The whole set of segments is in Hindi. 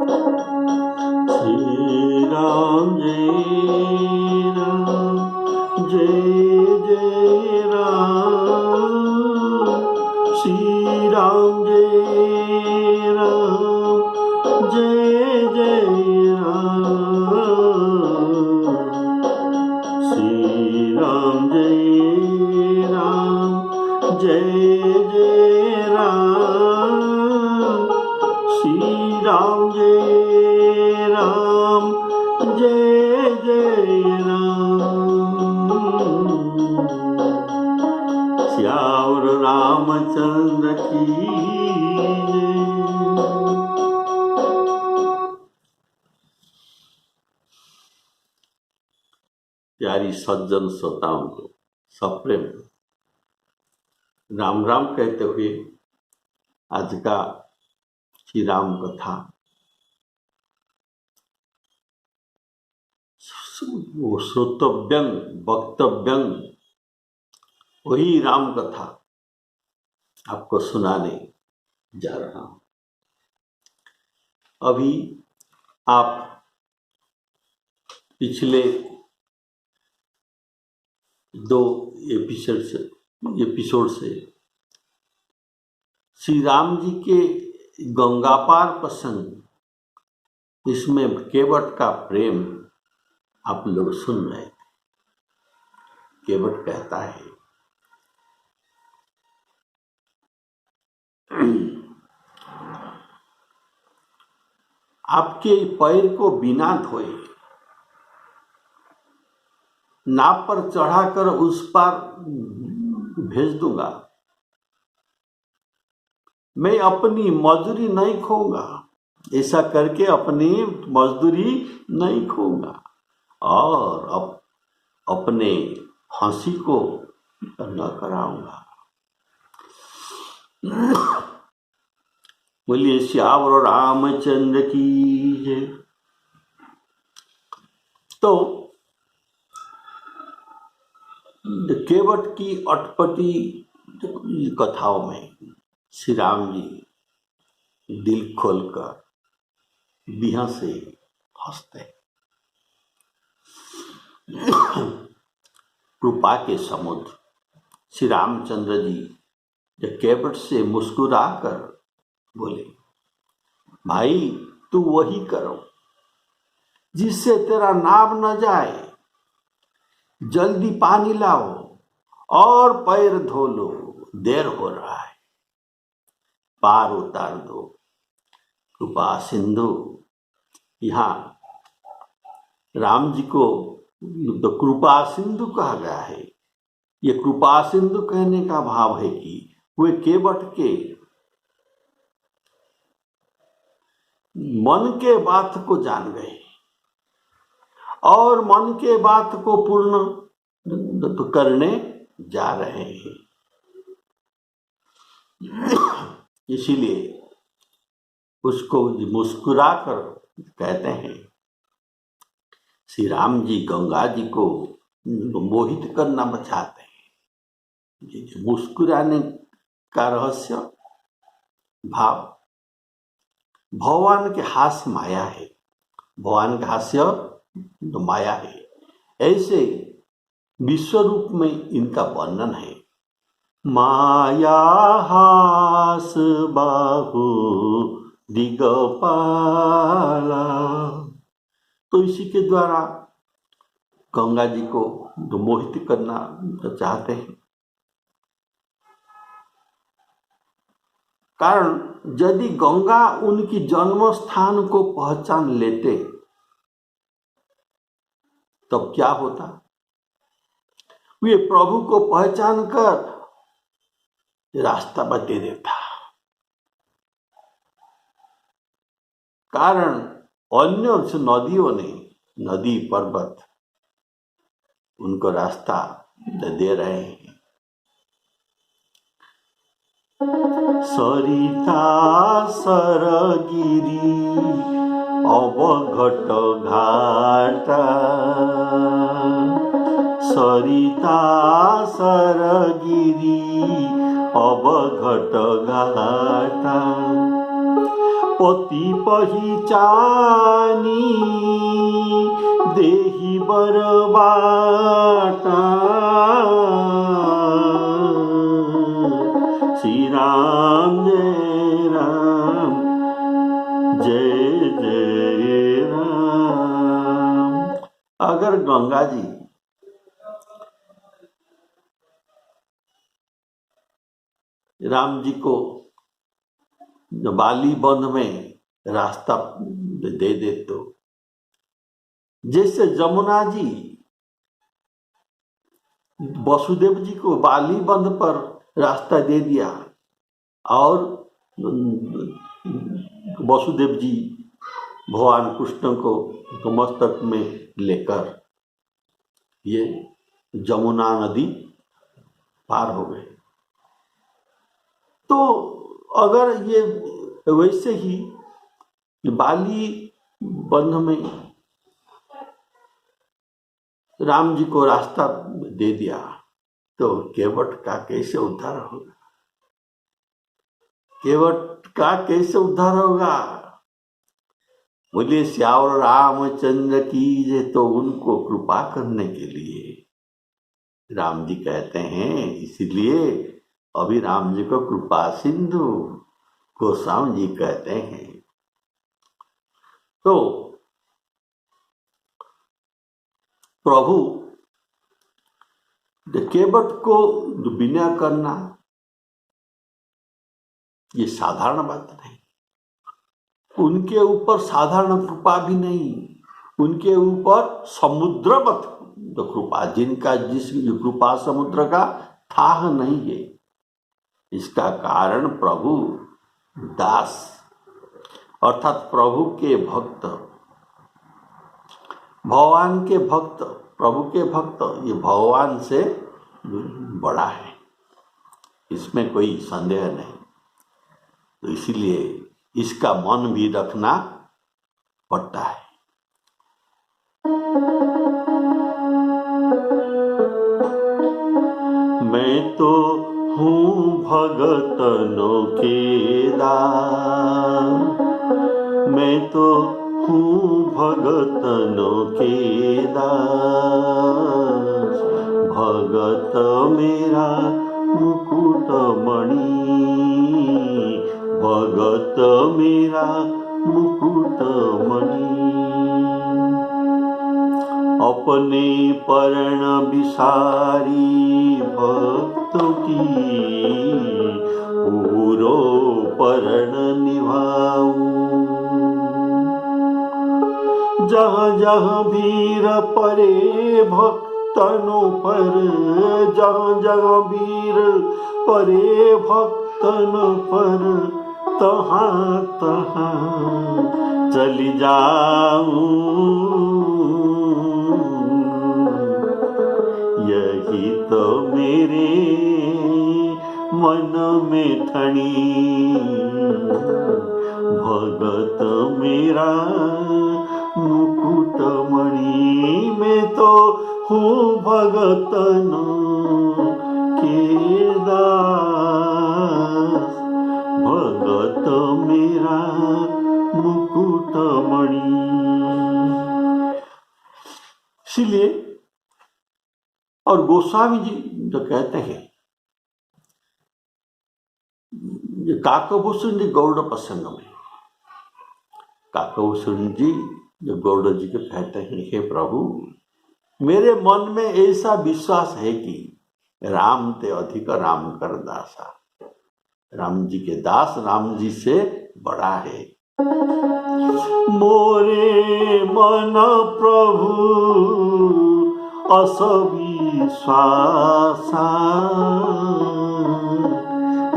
श्री राम जय जय राम, श्री राम जय राम जय जय राम, श्री राम जय राम जय जय राम, श्री राम जय राम जय जय राम। श्यावर रामचंद्र की जय। प्यारी सज्जन श्रोताओं को सप्रेम राम राम कहते हुए आज का श्री राम कथा वो श्रोतव्यं वक्तव्यं वही राम कथा आपको सुनाने जा रहा हूं। अभी आप पिछले 2 एपिसोड से श्री राम जी के गंगा पार प्रसंग, इसमें केवट का प्रेम आप लोग सुन रहे थे। केवट कहता है आपके पैर को बिना धोए नाव पर चढ़ाकर उस पार भेज दूंगा, मैं अपनी मजदूरी नहीं खोऊंगा। ऐसा करके अपनी मजदूरी नहीं खोऊंगा और अपने फांसी को न कराऊंगा। बोलिए श्यावर रामचंद्र की जय। तो केवट की अटपटी कथाओं में श्री राम जी दिल खोलकर बिहां से हंसते हैं। कृपा के समुद्र श्री रामचंद्र जी जब केवट से मुस्कुराकर बोले, भाई तू वही करो जिससे तेरा नाव न जाए, जल्दी पानी लाओ और पैर धो लो, देर हो रहा है, पार उतार दो। कृपा सिंधु, यहाँ राम जी को तो कृपा सिंधु कहा गया है। ये कृपा सिंधु कहने का भाव है कि वे केवट के मन के बात को जान गए और मन के बात को पूर्ण करने जा रहे हैं। इसीलिए उसको मुस्कुराकर कहते हैं, श्री राम जी गंगा जी को मोहित करना चाहते हैं। मुस्कुराने का रहस्य भाव भगवान के हास्य माया है, भगवान का हास्य माया है। ऐसे विश्व रूप में इनका वर्णन है। माया हास बाहु दिगपाला, तो इसी के द्वारा गंगा जी को मोहित करना चाहते हैं। कारण यदि गंगा उनकी जन्म स्थान को पहचान लेते तब क्या होता? वे प्रभु को पहचान कर रास्ता बता देता। कारण अन्य नदियों ने, नदी पर्वत उनको रास्ता दे रहे हैं। सरिता सरगिरी अवघट घाटा, सरिता सरगिरी अवघट घाटा, पति पहिचानी देही बर बाटा। श्री राम जय राम जय जय राम। अगर गंगा जी राम जी को बाली बंध में रास्ता दे दे, तो जैसे जमुना जी वसुदेव जी को बाली बंध पर रास्ता दे दिया और वसुदेव जी भगवान कृष्ण को मस्तक में लेकर ये जमुना नदी पार हो गए। तो अगर ये वैसे ही बाली बंध में राम जी को रास्ता दे दिया, तो केवट का कैसे उद्धार होगा? केवट का कैसे उद्धार होगा? बोले श्यावर रामचंद्र की जय। तो उनको कृपा करने के लिए राम जी कहते हैं, इसलिए अभी राम जी को कृपा सिंधु गोस्वामी जी कहते हैं। तो प्रभु केवट को विनय करना ये साधारण बात नहीं। उनके ऊपर साधारण कृपा भी नहीं, उनके ऊपर समुद्रवत कृपा, जिस कृपा समुद्र का थाह नहीं है। इसका कारण प्रभु दास अर्थात प्रभु के भक्त, भगवान के भक्त, प्रभु के भक्त ये भगवान से बड़ा है, इसमें कोई संदेह नहीं। तो इसीलिए इसका मन भी रखना पड़ता है। मैं तो हूँ भगतनों के दास, मैं तो हूँ भगतनों के दास। भगत मेरा मुकुट मणि, भगत मेरा मुकुट मणि। अपने परण विसारी भक्तों की, पूरो परण निभाऊं। जहाँ जहाँ वीर परे भक्तनों पर, जहाँ जहाँ वीर परे भक्तनों पर, तहाँ तहाँ चली जाऊं। यही तो मेरे मन में ठनी, भगत मेरा मुकुट मणि। मैं तो हूँ भगतनों के दास, भगत मेरा मुकुट मणि। इसलिए और गोस्वामी जी जो कहते हैं, काकभूषण जी गौड़ प्रसंग में काकभूषण जी जो गौड़ जी को कहते हैं, हे प्रभु मेरे मन में ऐसा विश्वास है कि राम ते अधिक राम कर दासा, राम जी के दास राम जी से बड़ा है। मोरे मन प्रभु असविश्वासा,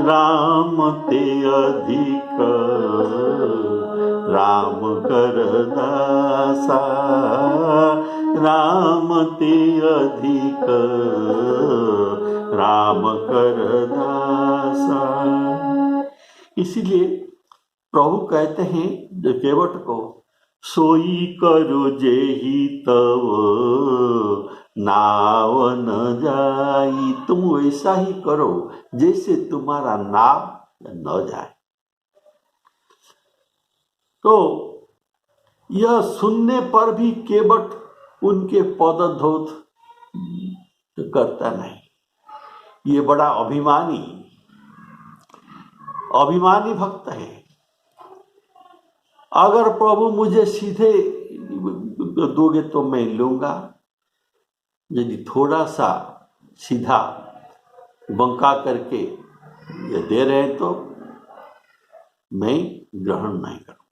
राम ते अधिक राम कर दासा, राम ते अधिक राम कर दासा। इसीलिए प्रभु कहते हैं जो केवट को, सोई करो जेहि तव नाव न जाई। तुम वैसा ही करो जैसे तुम्हारा नाव न जाए। तो यह सुनने पर भी केवट उनके पदधोत करता नहीं। ये बड़ा अभिमानी भक्त है। अगर प्रभु मुझे सीधे दोगे तो मैं लूंगा, यदि थोड़ा सा सीधा बंका करके ये दे रहे हैं तो मैं ग्रहण नहीं करूं।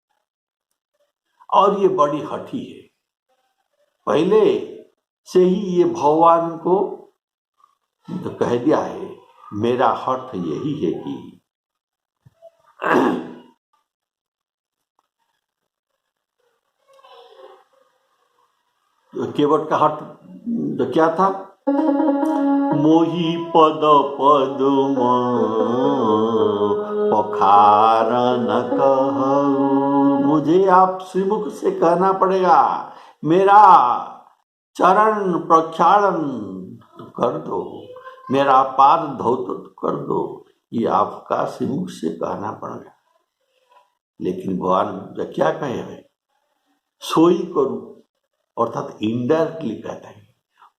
और ये बड़ी हठी है, पहले से ही ये भगवान को तो कह दिया है। मेरा हठ यही है कि केवट का हठ तो क्या था? मोही पद पदुम पखार न कहूं। मुझे आप श्रीमुख से कहना पड़ेगा, मेरा चरण प्रक्षालन कर दो, मेरा पाद धौत कर दो। ये आपका श्रीमुख से कहना पड़ेगा। लेकिन भगवान क्या कहे है? सोई करूं, अर्थात इनडायरेक्टली कहते हैं,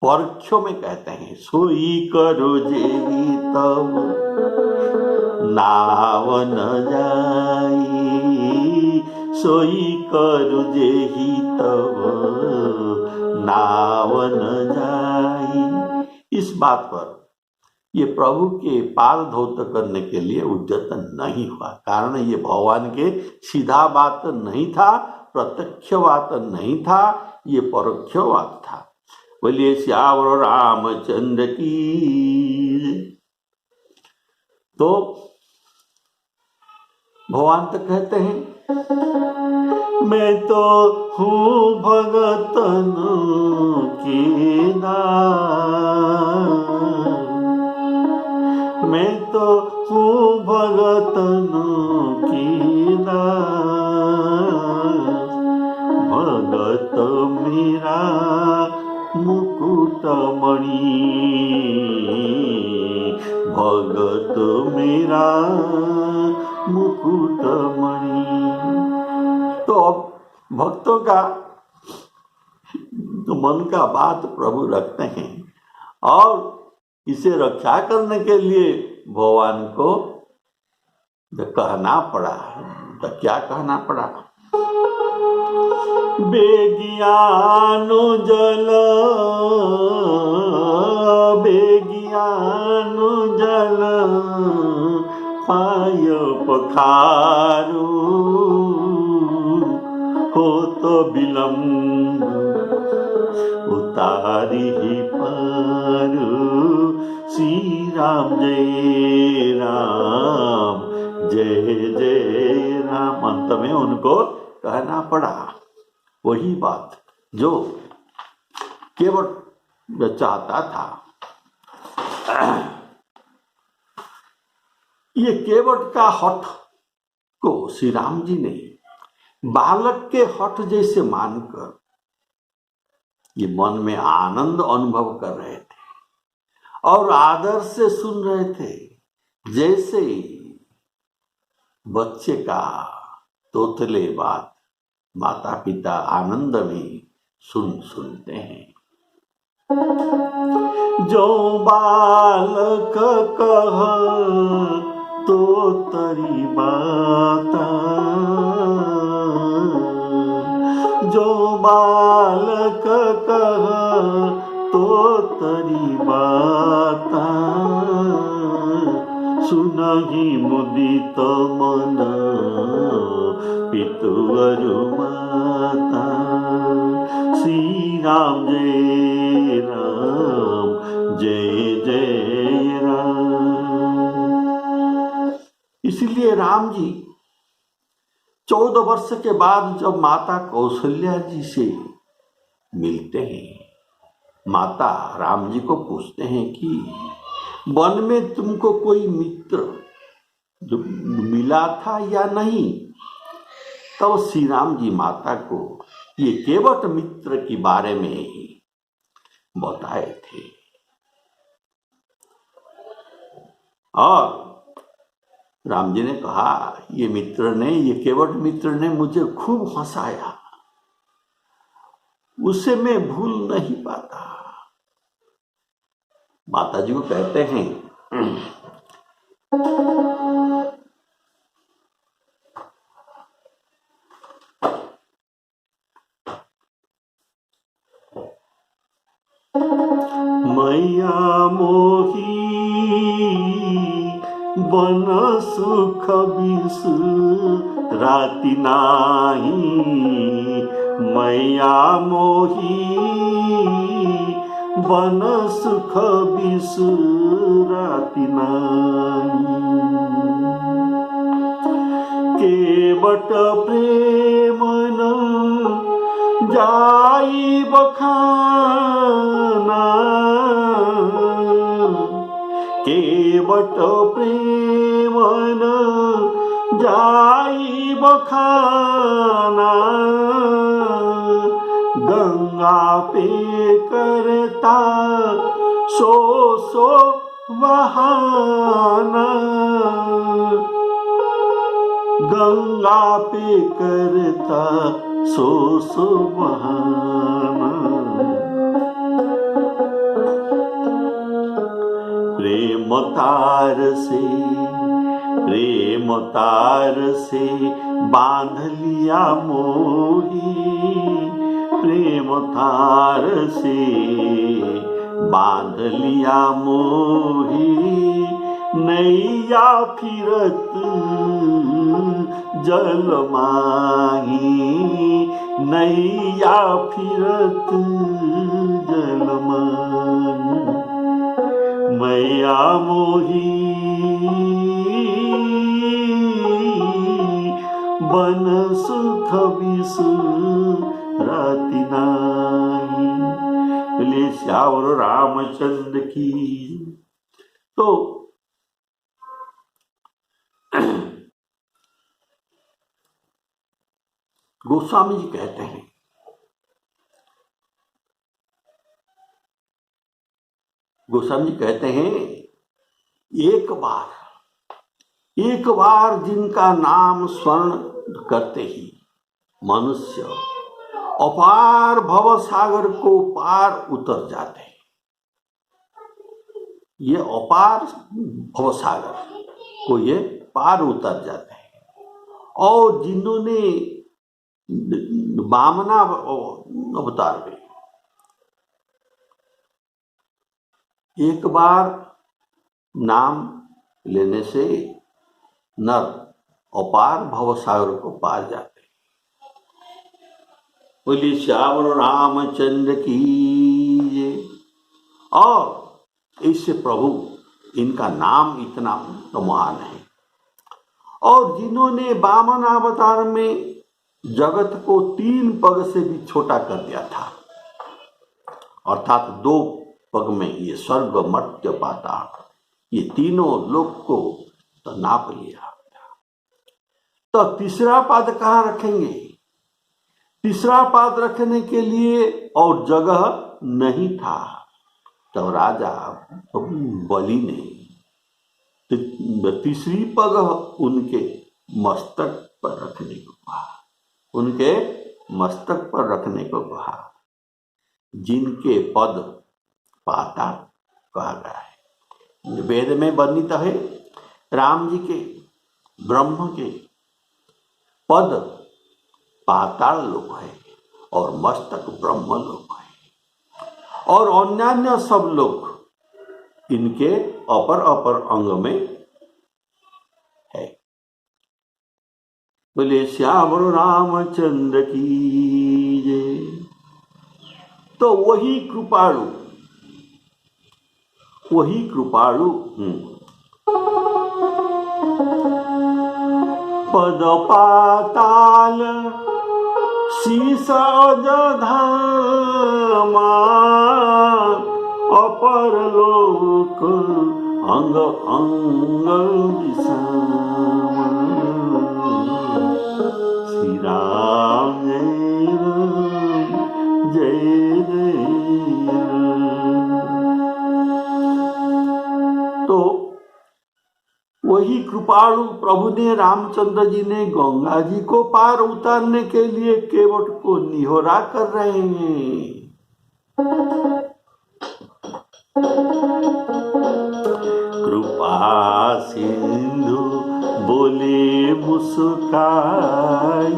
परोक्षों में कहते हैं, सोई करो जेहि तब नाव न जाई, सोई करो जेहि तब नाव न जाई। इस बात पर ये प्रभु के पाद धौत करने के लिए उद्यत नहीं हुआ, कारण ये भगवान के सीधा बात नहीं था, प्रत्यक्ष बात नहीं था, ये परोक्ष बात था। बोलिए श्यावर रामचंद्र की। तो भगवान तो कहते हैं, मैं तो हूँ भगतन की दास, मैं तो हूँ भगतन की दास, भगत मेरा मुकुटमणि, भगत मेरा मुकुटमणि। तो अब भक्तों का तो मन का बात प्रभु रखते हैं, और इसे रक्षा करने के लिए भगवान को कहना पड़ा। तो क्या कहना पड़ा? बेगियानो जल, बेगियानो जल पाय पखारू, हो तो विलम्ब उतारी ही पारू। श्री राम जय राम, जय जय राम। अंत में उनको कहना पड़ा वही बात जो केवट चाहता था। ये केवट का हठ को श्री राम जी ने बालक के हठ जैसे मानकर ये मन में आनंद अनुभव कर रहे थे और आदर से सुन रहे थे, जैसे बच्चे का तोतले बात माता पिता आनंद में सुनते हैं। जो बालक कह तो तरी माता, जो बालक कह तो तरी माता, सुनहि मुदित मन पितुअरु माता। श्री राम जय राम, जय जय राम। इसलिए राम जी 14 वर्ष के बाद जब माता कौशल्या जी से मिलते हैं, माता राम जी को पूछते हैं कि वन में तुमको कोई मित्र जो मिला था या नहीं? तब श्री राम जी माता को ये केवट मित्र के बारे में ही बताए थे। और राम जी ने कहा, ये केवट मित्र ने मुझे खूब हंसाया, उसे मैं भूल नहीं पाता। माता जी को कहते हैं, मैया मोही बन सुख बिसराती नाही, मैया मोही बन सुख बिसराती नाही, केवट प्रेम न जाई बखाना, केवट प्रेम न जाई बखाना, गंगा पे करता सो बहाना, गंगा पे करता सो बहाना, प्रेम तार से बांध लिया मोही, प्रेम तार से बांध लिया मोही, नैया फिरत जल माही, नैया फिरत जल माही, मैया मोही बन सुख बिसराती नाही। बोले श्यावर रामचंद्र की। तो गोस्वामी जी कहते हैं, एक बार जिनका नाम स्मरण करते ही मनुष्य अपार भव सागर को पार उतर जाते हैं। ये अपार भव सागर को ये पार उतर जाते हैं। और जिन्होंने वामना अवतार में एक बार नाम लेने से नर अपार भव सागर को पार जाते हैं। बोली श्यावर रामचंद्र की जय। और इससे प्रभु इनका नाम इतना महान है। और जिन्होंने वामन अवतार में जगत को 3 पग से भी छोटा कर दिया था, अर्थात 2 पग में ये स्वर्ग मर्त्य पाताल ये तीनों लोक को तो नाप लिया, तो तीसरा पाद कहाँ रखेंगे? तीसरा पाद रखने के लिए और जगह नहीं था। तो राजा बलि ने तीसरी पग उनके मस्तक पर रखने को कहा, उनके मस्तक पर रखने को कहा, जिनके पद पाताल कहा गया है। वेद में वर्णित है राम जी के ब्रह्म के पद पाताल लोक है और मस्तक ब्रह्म लोक है, और अन्यान्य सब लोग इनके अपर अंग में है। बोले श्यावर रामचंद्र की जय। तो वही कृपाणु पद पाताल शीस अजधामा अपर लोक अंग अंग विषामा। श्री राम जय जय। तो वही कृपालु प्रभु ने रामचंद्र जी ने गंगा जी को पार उतारने के लिए केवट को निहोरा कर रहे हैं। कृपा सिंधु बोले मुस्काई,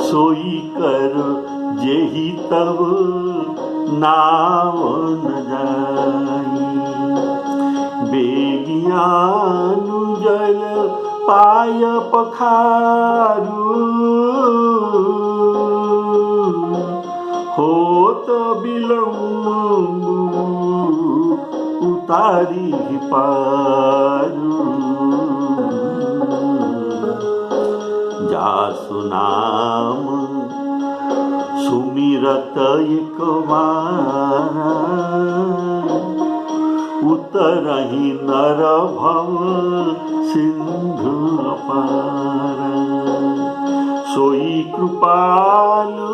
सोई कर जेहि तब नाव न जाई। बेगियानु जल पाय पखारू, होत बिलम्ब उतारी पारू। जासु नाम सुमिरत एक बार, उतरहि नर भव सिंधु अपार। सोई कृपालु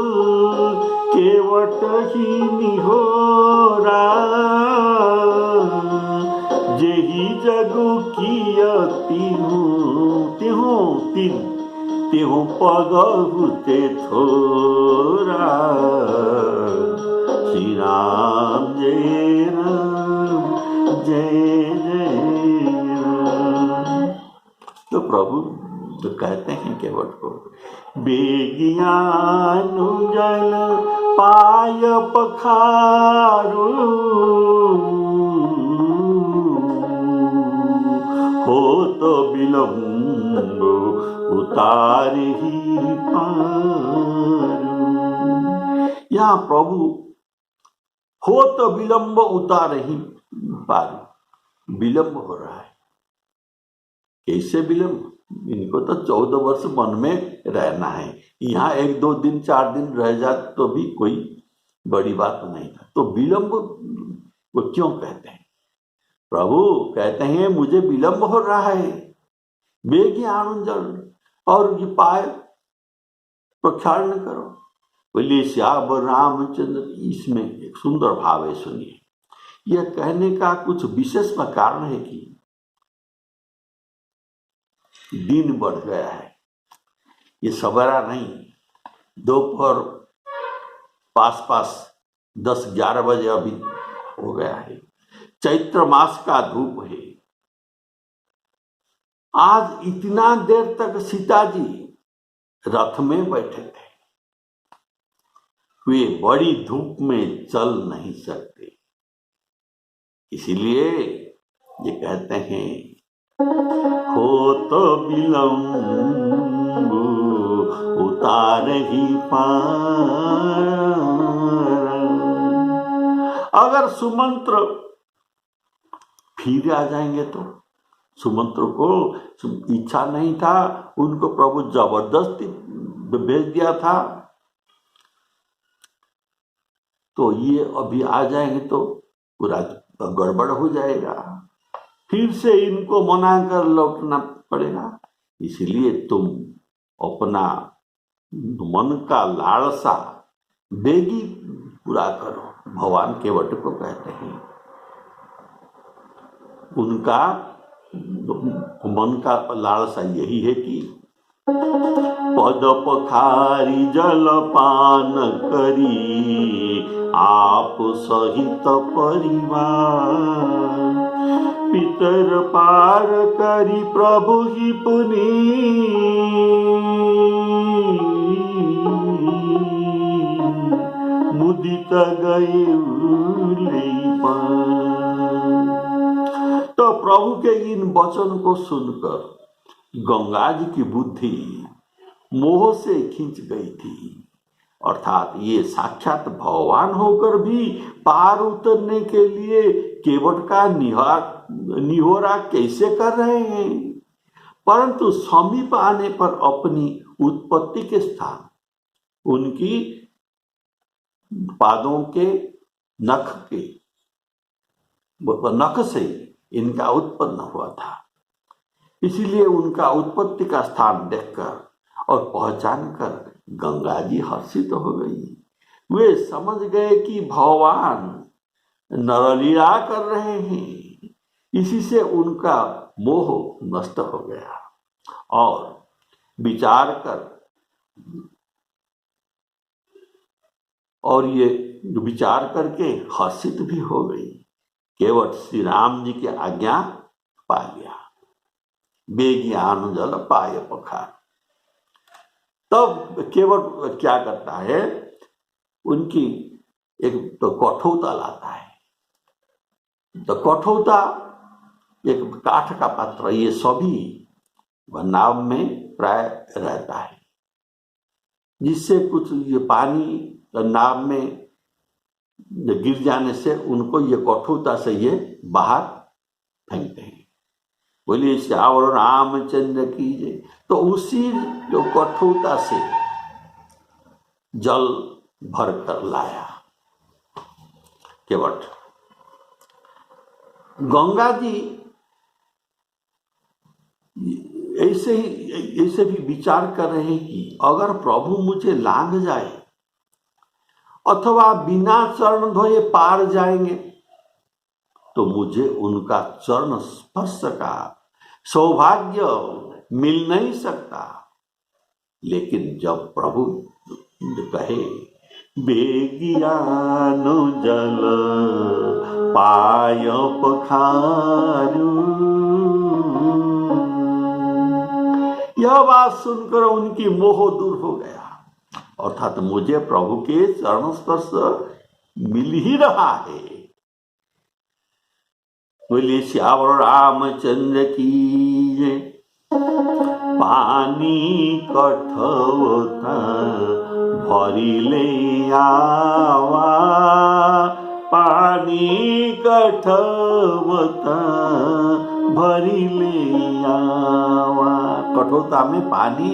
केवट ही निहोरा, जेहि जगु किय तिहु पगहुते थोरा। श्री राम जय राम जय जय राम। तो प्रभु तो कहते हैं केवट को, बेगियानु जल पाय पखारू, हो तो बिलम्ब उतारहि पारू। यहाँ प्रभु हो तो विलंब उतारहि पारू, विलंब हो रहा है। कैसे विलंब? इनको तो 14 वर्ष वन में रहना है, यहाँ 1-2 दिन 4 दिन रह जाते तो भी कोई बड़ी बात नहीं था। तो विलंब वो क्यों कहते हैं? प्रभु कहते हैं मुझे विलंब हो रहा है, बेगी आनंद और ये पाय प्रक्षालन करो। बोलिए श्याम रामचंद्र। इसमें एक सुंदर भाव है, सुनिए। यह कहने का कुछ विशेष कारण है कि दिन बढ़ गया है, ये सवेरा नहीं, दोपहर पास 10-11 बजे अभी हो गया है। चैत्र मास का धूप है। आज इतना देर तक सीता जी रथ में बैठे थे, वे बड़ी धूप में चल नहीं सकते, इसीलिए ये कहते हैं हो तो विलंब उतारहि पार। अगर सुमंत्र फिर आ जाएंगे तो, सुमंत्र को इच्छा नहीं था, उनको प्रभु जबरदस्ती भेज दिया था, तो ये अभी आ जाएंगे तो पूरा गड़बड़ हो जाएगा, फिर से इनको मना कर लौटना पड़ेगा। इसलिए तुम अपना मन का लालसा बेगी पूरा करो। भगवान केवट को कहते हैं, उनका मन का लालसा यही है कि पद पखारी जलपान करी, आप सहित परिवार, पितर पार करी प्रभु ही पुनि, मुदित गए तो प्रभु के इन वचन को सुनकर गंगा जी की बुद्धि मोह से खींच गई थी। अर्थात ये साक्षात भगवान होकर भी पार उतरने के लिए केवट का निहोरा कैसे कर रहे हैं, परंतु समीप आने पर अपनी उत्पत्ति के स्थान उनकी पादों के नख से इनका उत्पन्न हुआ था। इसीलिए उनका उत्पत्ति का स्थान देखकर और पहचानकर गंगा जी हर्षित हो गई। वे समझ गए कि भगवान नरलीला कर रहे हैं, इसी से उनका मोह नष्ट हो गया और विचार कर और ये विचार करके हर्षित भी हो गई। केवट श्री राम जी की आज्ञा पा लिया। बेज्ञान जल पाए पखार। तब केवट क्या करता है, उनकी एक तो कठौता लाता है। तो कठौता एक काठ का पात्र, ये सभी नाव में प्राय रहता है, जिससे कुछ ये पानी नाव में गिर जाने से उनको ये कठौता से ये बाहर फेंकते हैं। बोलिए श्यावर रामचंद्र की जय। तो उसी जो कठौता से जल भर कर लाया केवट। गंगा जी ऐसे भी विचार कर रहे हैं कि अगर प्रभु मुझे लांघ जाए अथवा बिना चरण धोए पार जाएंगे तो मुझे उनका चरण स्पर्श का सौभाग्य मिल नहीं सकता। लेकिन जब प्रभु कहे बेगियानो जल पाय पखारू, यह बात सुनकर उनकी मोह दूर हो गया। अर्थात मुझे प्रभु के चरण स्पर्श मिल ही रहा है। बोलिए श्यावर रामचंद्र की जय। पानी कठौता भरिले आवा, पानी कठौता भरिले आवा। कठौता में पानी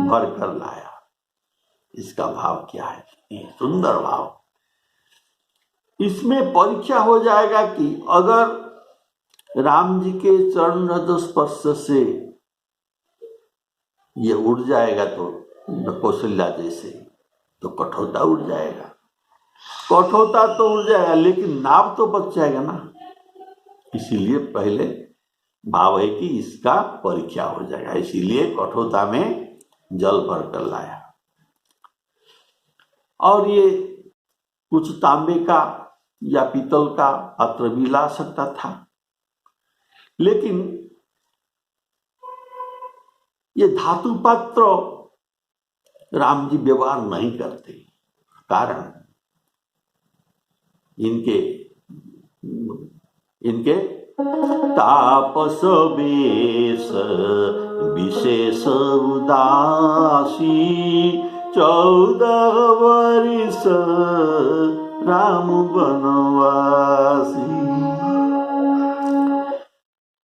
भर कर लाया। इसका भाव क्या है? ये सुंदर भाव। इसमें परीक्षा हो जाएगा कि अगर राम जी के चरण रज स्पर्श से ये उड़ जाएगा तो कौशल्या जैसे, तो कठौता उड़ जाएगा। कठौता तो उड़ जाएगा लेकिन नाव तो बच जाएगा ना। इसीलिए पहले भाव है कि इसका परीक्षा हो जाएगा, इसीलिए कठौता में जल भर कर लाया। और ये कुछ तांबे का या पीतल का पात्र भी ला सकता था, लेकिन ये धातु पात्र राम जी व्यवहार नहीं करते। कारण इनके तापस वेश विशेष उदासी, 14 वर्ष राम वनवासी।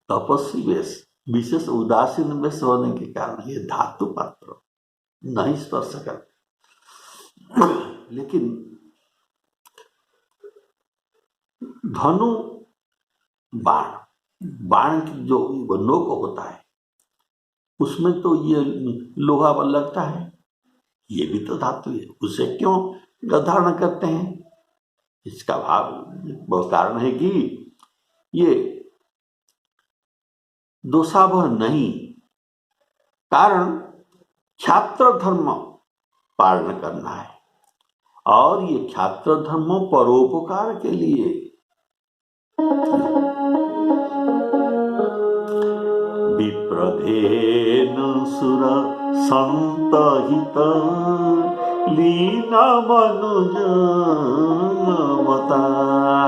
तपस्वी वेश, विशेष उदासीन वेश होने के कारण ये धातु पात्र नहीं स्पर्श करते। लेकिन धनु बाण की जो नोक होता है उसमें तो ये लोहा लगता है, ये भी तो धातु है, उसे क्यों धारण करते हैं? इसका भाव बहुत कारण है कि ये दोषावह नहीं, कारण क्षात्र धर्म पालन करना है और ये क्षात्र धर्म परोपकार के लिए। विप्रधेन सुर संतहित लीना मनुज मता।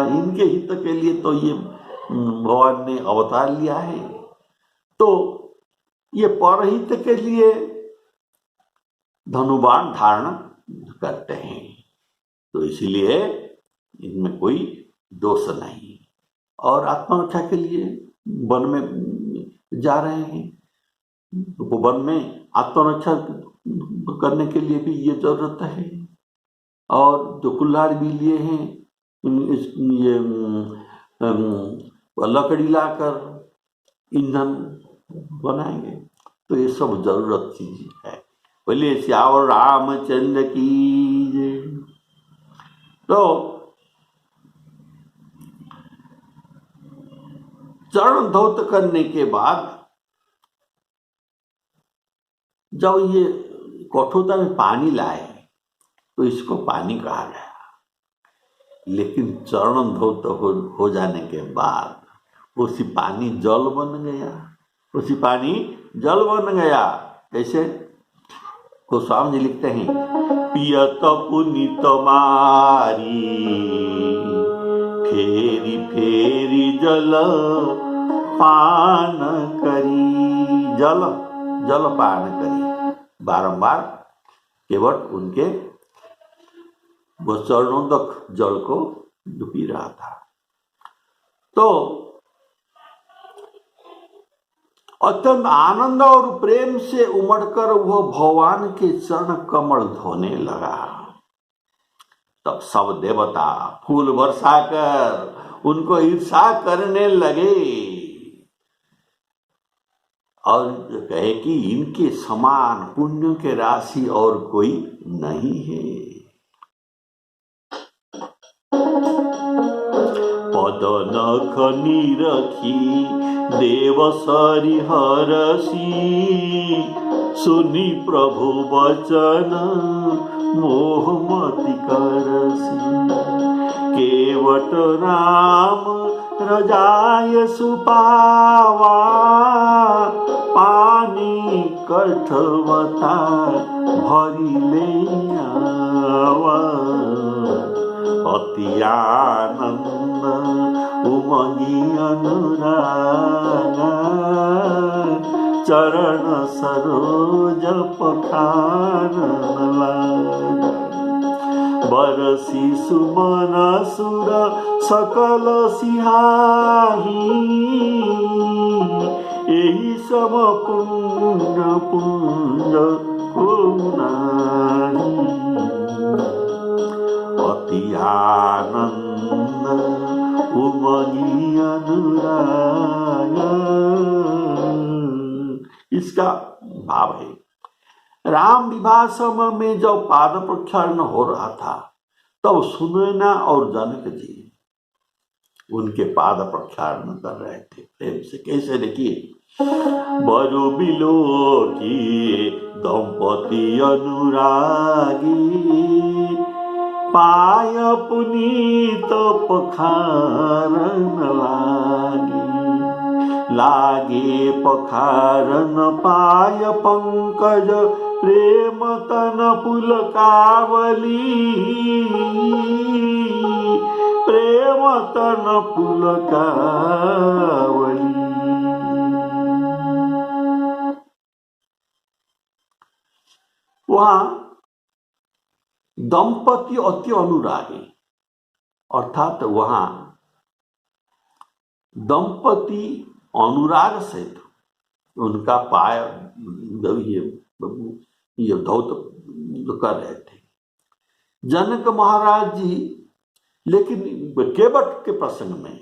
इनके हित के लिए तो ये भगवान ने अवतार लिया है, तो ये परहित के लिए धनुबाण धारण करते हैं, तो इसलिए इनमें कोई दोष नहीं। और आत्मरक्षा के लिए वन में जा रहे हैं, तो वन में आत्मरक्षा करने के लिए भी ये जरूरत है। और जो कुल्हाड़ भी लिए हैं ये लकड़ी लाकर ईंधन बनाएंगे, तो ये सब जरूरत चीज है। बोलिए श्यावर रामचंद्र की जय। तो चरण धौत करने के बाद जब ये कठोता में पानी लाए तो इसको पानी कहा गया, लेकिन चरण धौत हो जाने के बाद उसी पानी जल बन गया, उसी पानी जल बन गया। कैसे? गोस्वामी जी लिखते हैं, पियत पुनीत मारी फेरी फेरी जल पान करी, जल पान करी, बारंबार केवल उनके वो चरणों तक जल को पी रहा था। तो अत्यंत आनंद और प्रेम से उमड़कर वह भगवान के चरण कमल धोने लगा। तब सब देवता फूल बरसाकर उनको ईर्षा करने लगे और कहे कि इनके समान पुण्य के राशि और कोई नहीं है। पद नख निरखी देव सरि हरसी, सुनी प्रभु वचन मोहमति करसी। केवट राम रजाय सुपावा, पानी कठवता भरी ले आवा। अति आनंद उमगी अनुराग, चरण सरोज पखारन लाग। बरसी सुमन सुर सकल सिहाही, एही सब पुण्य पुंज को नाही। अति आनंद उमगी अनुराग। इसका भाव है, राम विवाह समय में जब पाद प्रक्षालन हो रहा था तब सुनैना और जनक जी उनके पाद प्रक्षालन कर रहे थे प्रेम से। कैसे? देखिए, बरु बिलो की दंपति अनुरागी, पाय पुनीत पखारन लागे पखारन पाय पंकज प्रेम तन पुलकावली, प्रेम तन पुलकावली। वहां दंपति अति अनुरागी, अर्थात वहां दंपति अनुराग से उनका पाय ये धौत कर रहे थे। जनक महाराज जी, लेकिन केवट के प्रसंग में,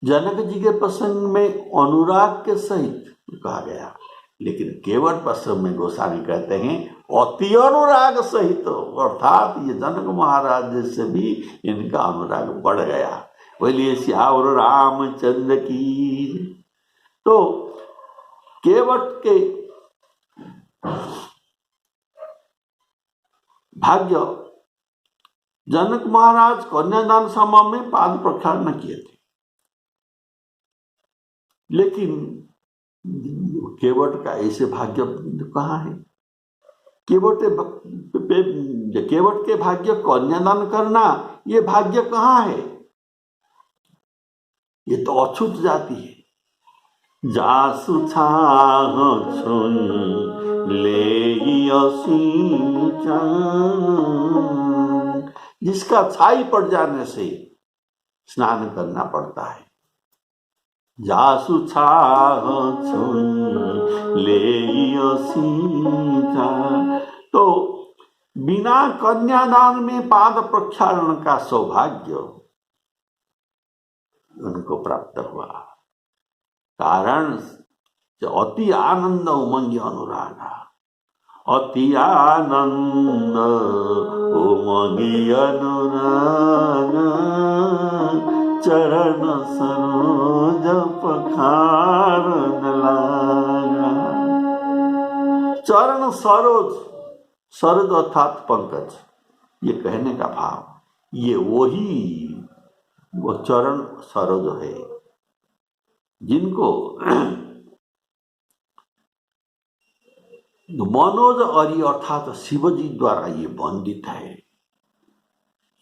जनक जी के प्रसंग में अनुराग के सहित कहा गया, लेकिन केवट प्रसंग में गोस्वामी कहते हैं अति अनुराग सहित, अर्थात ये जनक महाराज से भी इनका अनुराग बढ़ गया। बोलिए श्यावर रामचंद्र की। तो केवट के भाग्य जनक महाराज कन्यादान समय में पाद प्रक्षालन किए थे, लेकिन केवट का ऐसे भाग्य कहाँ है? केवट के भाग्य कन्यादान करना, ये भाग्य कहाँ है? ये तो अछूत जाति है। जासु छाह छुन ले जिसका छाई पड़ जाने से स्नान करना पड़ता है। जासु छाह छुन ले तो बिना कन्यादान में पाद प्रक्षालन का सौभाग्य उनको प्राप्त हुआ। कारण अति आनंद उमंगी अनुरागा, अति आनंद उमंगी अनुरागा, चरण सरोज पखारन लागा। चरण सरोज, सरोज अर्थात पंकज, ये कहने का भाव, ये वही वो चरण सरोज है जिनको मनोज हरि अर्थात शिवजी द्वारा ये वंदित है।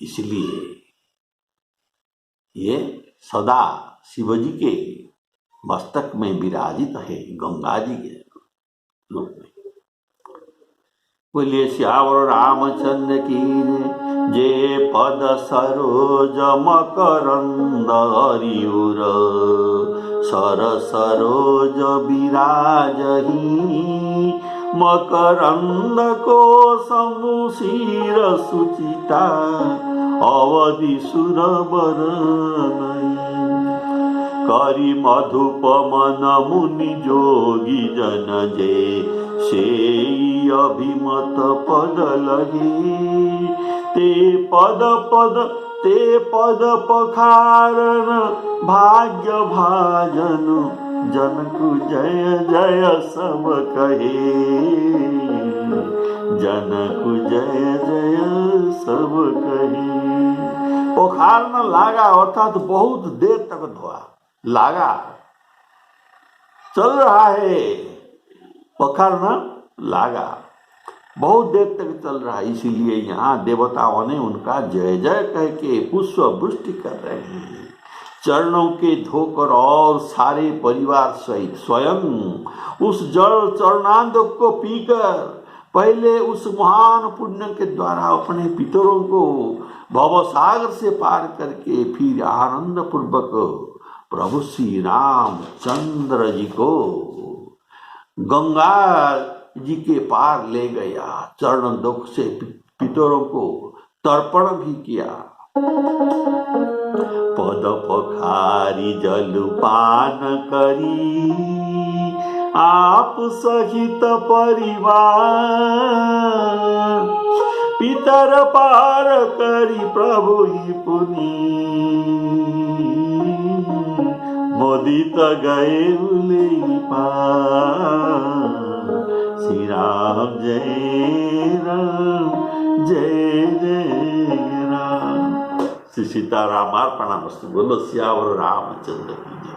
इसलिए ये सदा शिवजी के मस्तक में विराजित है, गंगा जी के रूप में। बोलिए श्यावर रामचंद्र की जे पद सरोज मकरंद हरिउर, सर सरोज विराजही, मकरंद को समुशीर सुचिता, अवधि सुर बरनई, करी मधुप मन मुनि जोगी जन जे, से अभिमत पद लगे, ते पद पखारन भाग्य भाजन, जनकु जय जय सब कहे, जनकु जय जय सब कहे। पोखारन लागा अर्थात बहुत देर तक धोआ, लागा चल रहा है, पखारन लागा बहुत देर तक चल रहा है। इसीलिए यहाँ देवताओं ने उनका जय जय कह के पुष्प वृष्टि कर रहे हैं। चरणों के धोकर और सारे परिवार सहित स्वयं उस जल चरणांदों को पीकर पहले उस महान पुण्य के द्वारा अपने पितरों को भवसागर से पार करके फिर आनंद पूर्वक प्रभु श्री रामचंद्र जी को गंगा जी के पार ले गया। चरण दुख से पितरों को तर्पण भी किया। पद पखारी जलपान करी आप सहित परिवार, पितर पार करी प्रभु ही पुनी, मोदित गए उले पार। श्री राम जय राम जय जय राम। श्री सीताराम अर्पणमस्तु। बोलो सियावर रामचंद्र की जय।